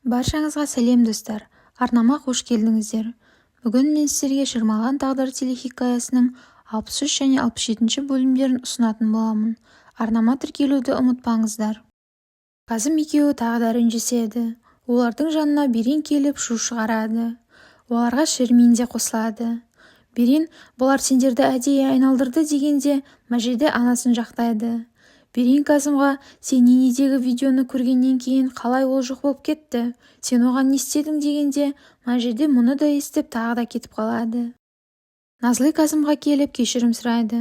Баршаңызға сәлем достар, арнама қош келдіңіздер. Бүгін мен сіздерге шырмалған тағдыр телехикаясының 63 және 67 бөлімдерін ұсынатын боламын. Арнама тіркелуді ұмытпаңыздар. Қазым екеуі тағы да ренжіседі. Олардың жанына Берен келіп шу шығарады. Оларға Шермин де қосылады. Берен бұлар сендерді әдейі айналдырды дегенде Мәжиде анасын жақтайды. Берен Қазымға сен ненедегі видеоны көргеннен кейін қалай ол жоқ болып кетті? Сен оған не істедің дегенде Мәжиде мұны да естіп тағы да кетіп қалады. Назли Қазымға келіп кешірім сұрайды.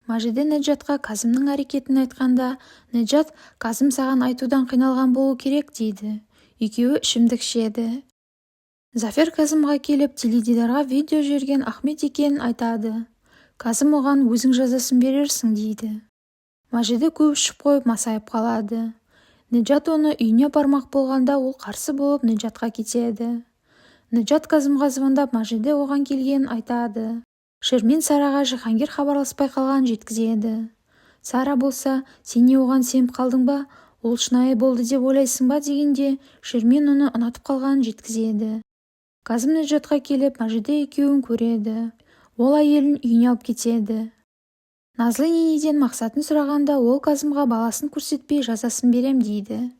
Мәжиде Неджатқа Қазымның әрекетін айтқанда, Неджат Қазым саған айтудан қиналған болу керек дейді. Екеуі ішімдік ішеді. Зафер Қазымға келіп теледидарға видео жіберген Ахмет екенін айтады. Қазым оған өзің жазасын берерсің дейді. Мәжиде көп ішіп қойып масайып қалады. Неджат оны үйіне бармақ болғанда ол қарсы болып Неджатқа кетеді. Неджат Қазымға звондап Мәжиде оған келгенін айтады. Шермин Сараға Жихангир хабарласпай қалған жеткізеді. Сара болса, сен не оған сеніп қалдың ба? Ол шынайы болды деп ойлайсың ба дегенде Шермин оны ұнатып қалғанын жеткізеді. Қазым Неджатқа келіп Мәжиде екеуін көреді. Ол әйелін үйіне алып кетеді. Назли Нинеден мақсатын сұрағанда ол Қазымға баласын көрсетпей жазасын берем дейді.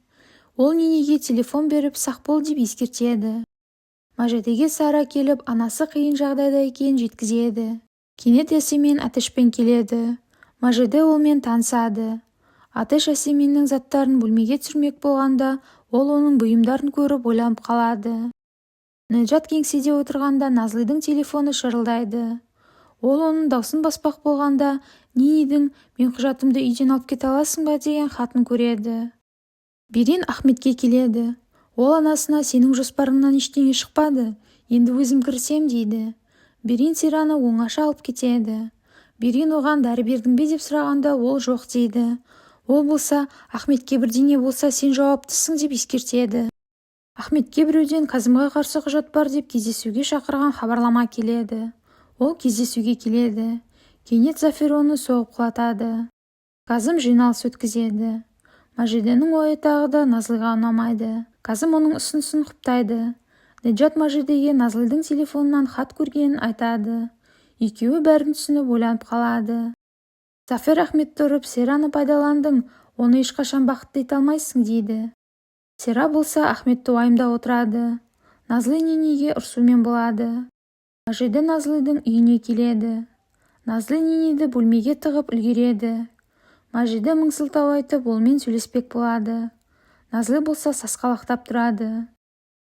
Ол Нинеге телефон беріп сақ бол деп ескертеді. Мәжидеге Сара келіп анасы қиын жағдайда екенін жеткізеді. Кенет Ясемин Атешпен келеді. Мәжиде олмен танысады. Атеш Ясеминнің заттарын бөлмеге түсірмек болғанда ол оның бұйымдарын көріп ойланып қалады. Неджат кеңседе отырғанда Назлидің телефоны шырылдайды. Ол оның даусын баспақ болғанда Нинедің «Мен құжатымды үйден алып кете аласың ба?» деген хатын көреді. Берен Ахметке келеді. Ол анасына «Сенің жоспарыңнан ештеңе шықпады, енді өзім кірісем» дейді. Берен Сераны оңаша алып кетеді. Берен оған дәрі бердің бе деп сұрағанда ол жоқ дейді. Ол болса Ахметке бірдеңе болса сен жауаптысың деп ескертеді. Ахметке біреуден Қазымға қарсы құжат бар деп кездесуге шақырған хабарлама келеді. Ол кездесуге келеді. Кенет Зафер оны соғып құлатады. Қазым жиналыс өткізеді. Мәжиденің ойы тағы да Назлиға ұнамайды. Қазым оның ұсынысын құптайды. Неджат Мәжидеге Назлидің телефонынан хат көргенін айтады. Екеуі бәрін түсініп ойланып қалады. Зафер Ахметті ұрып, Сераны пайдаландың, оны ешқашан бақытты ете алмайсың дейді. Сера болса Ахметті уайымда отырады. Назли Нинеге ұрсумен болады. Мәжиде Назлидің үйіне келеді. Назли Нинеді бөлмеге тығып үлгереді. Мәжиде мыңсылтау айтып олмен сөйлеспек болады. Назли болса сасқалақтап тұрады.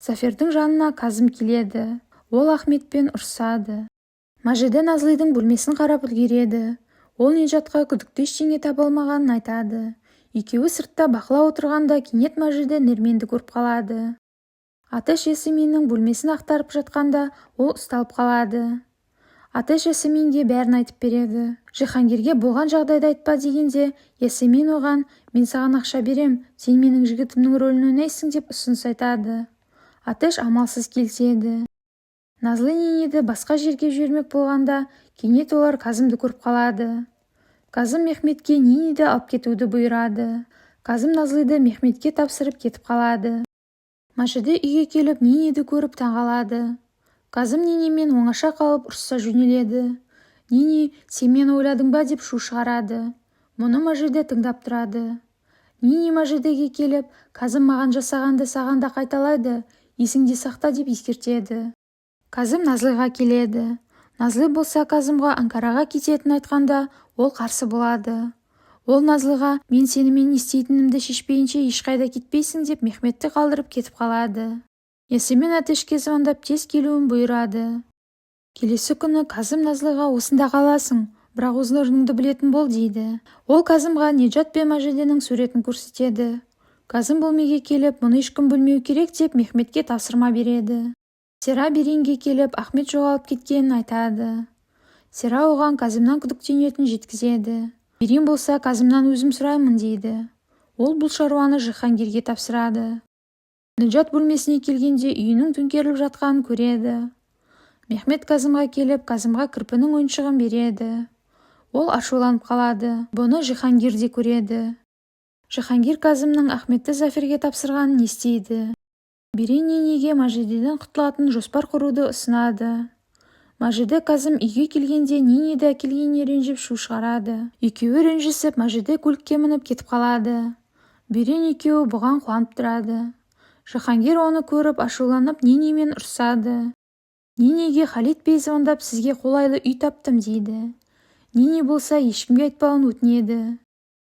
Зафердің жанына Қазым келеді. Ол Ахметпен ұрсады. Мәжиде Назлидің бөлмесін қарап үлгереді. Ол Неджатқа күдікті ештеңе таба алмағанын айтады. Екеуі сыртта бақылау отырғанда кенет Мәжиде Нерменді көріп қалады. Атеш Ясеминнің бөлмесін ақтарып жатқанда ол ұсталып қалады. Атеш Ясеминге бәрін айтып береді. Жихангирге болған жағдайды айтпа дегенде Ясемин оған «Мен саған ақша берем, сен менің жігітімнің рөлін ойнайсың» деп ұсыныс айтады. Атеш амалсыз келіседі. Назли Нинеді басқа жерге жібермек болғанда кенет олар Қазымды көріп қалады. Қазым Мехметке Нинеді алып кетуді бұйырады. Қазым Назлиді Мехметке тапсырып кетіп қалады. Мәжиде үйге келіп Нинеді көріп таңғалады. Қазым Нинемен оңаша қалып ұрыса жөнеледі. Нине «Сен мені ойладың ба?» деп шу шығарады. Мұны Мәжиде тыңдап тұрады. Нине Мәжидеге келіп «Қазым маған жасағанды саған да қайталайды, есіңде сақта» деп ескертеді. Қазым Назлиға келеді. Назли болса Қазымға Анкараға кететінін айтқанда ол қарсы болады. Ол Назлиға «Мен сенімен не істейтінімді шешпейінше ешқайда кетпейсің» деп Мехметті қалдырып кетіп қалады. Ясемин Атешке звондап тез келуін бұйырады. Келесі күні Қазым Назлиға «Осында қаласың, бірақ өз орныңды білетін бол» дейді. Ол Қазымға Неджат пен Мәжиденің суретін көрсетеді. Қазым бөлмеге келіп мұны ешкім білмеу керек деп Мехметке тапсырма береді. Сера Беренге келіп Ахмет жоғалып кеткенін айтады. Сера оған Қазымнан күдіктенетінін жеткізеді. Берен болса Қазымнан өзім сұраймын дейді. Ол бұл шаруаны Жихангирге тапсырады. Неджат бөлмесіне келгенде үйінің төңкеріліп жатқанын көреді. Мехмет Қазымға келіп Қазымға кірпінің ойыншығын береді. Ол ашуланып қалады. Бұны Жихангир де көреді. Жихангир Қазымның Ахметті Заферге тапсырғанын естиді. Берен енеге Мажидеден құтылатын жоспар құруды ұсынады. Мажиде Казым үйге келгенде Нинеді әкелгеніне ренжіп шу шығарады. Екеуі ренжісіп, Мажиде көлікке мініп кетіп қалады. Берен екеуі бұған қуанып тұрады. Жахангир оны көріп ашуланып Нинемен ұрсады. Нинеге Халид бей звондап сізге қолайлы үй таптым дейді. Нине болса ешкімге айтпауын өтінеді.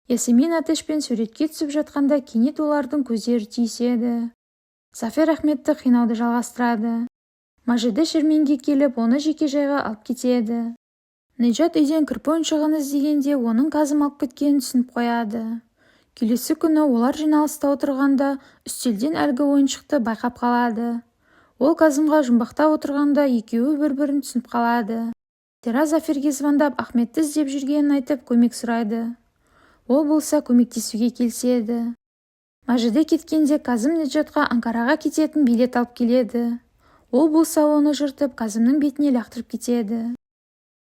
Ясемин Атешпен суретке түсіп жатқанда кенет олардың көздері түйіседі. Зафер Ахметті қинауды жалғастырады. Мажиде шерменге келіп, оны жеке жайға алып кетеді. Неджат үйден кірпі ойыншығын іздегенде оның Казым алып кеткенін түсініп қояды. Келесі күні олар жиналыста отырғанда үстелден әлгі ойыншықты байқап қалады. Ол Казымға жұмбақтап отырғанда екеуі бір-бірін түсініп қалады. Сера Заферге звондап Ахметті іздеп жүргенін айтып көмек сұрайды. Ол болса көмектесуге келіседі. Мажиде кеткенде Казым Неджатқа Анкараға кететін билет алып келеді. Ол болса оны жыртып Казымның бетіне лақтырып кетеді.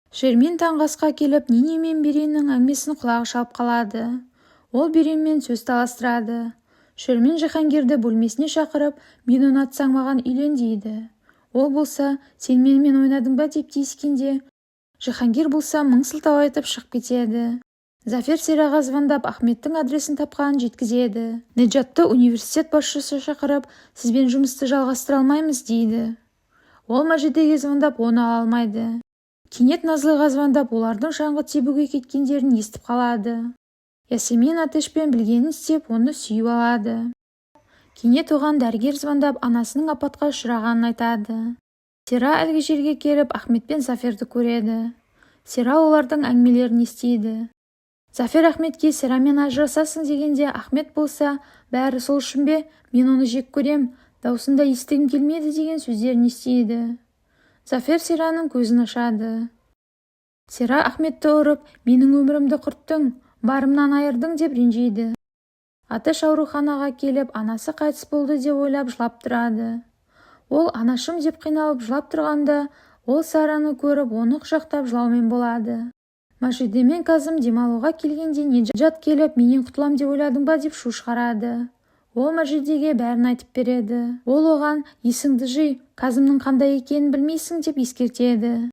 Шермен таңғы келіп Нине мен Береннің әңгімесін құлағы шалып қалады. Ол Беренмен сөз таластырады. Шермен Жахангирді бөлмесіне шақырып, мен ұнатсаң маған үйлен дейді. Ол болса, сен менімен ойнадың ба деп тиіскенде, Жахангир болса мың сылтау айтып шығып кетеді. Зафер Сераға звондап Ахметтің адресін тапқанын жеткізеді. Неджатты университет басшысы шақырып, сізбен жұмысты жалғастыра алмаймыз дейді. Ол Мажидеге звондап оны ала алмайды. Кенет Назлыға звондап олардың шаңғы тебуге кеткендерін естіп қалады. Ясемин Атешпен білгенін істеп, оны сүйіп алады. Кенет оған дәрігер звондап анасының апатқа ұшырағанын айтады. Сера әлгі жерге келіп Ахметпен Заферді көреді. Сера олардың әңгімелерін естиді. Зафер Ахметке Серамен ажырасасың дегенде Ахмет болса, бәрі сол үшін бе, мен оны жек көрем, даусында естігім келмеді деген сөздерін естиді. Зафер Сераның көзін ашады. Сера Ахметті ұрып, менің өмірімді құрттың, барымнан айырдың деп ренжиді. Атеш ауруханаға келіп, анасы қайтыс болды деп ойлап жылап тұрады. Ол анашым деп қиналып жылап тұрғанда, ол Сараны көріп, оны құшақтап жылаумен болады. Мажиде мен Казым демалуға келгенде Неджат келіп, менен құтылам деп ойладың ба деп шу шығарады. Ол Мажидеге бәрін айтып береді. Ол оған, есіңді жи, Казымның қандай екенін білмейсің деп ескертеді.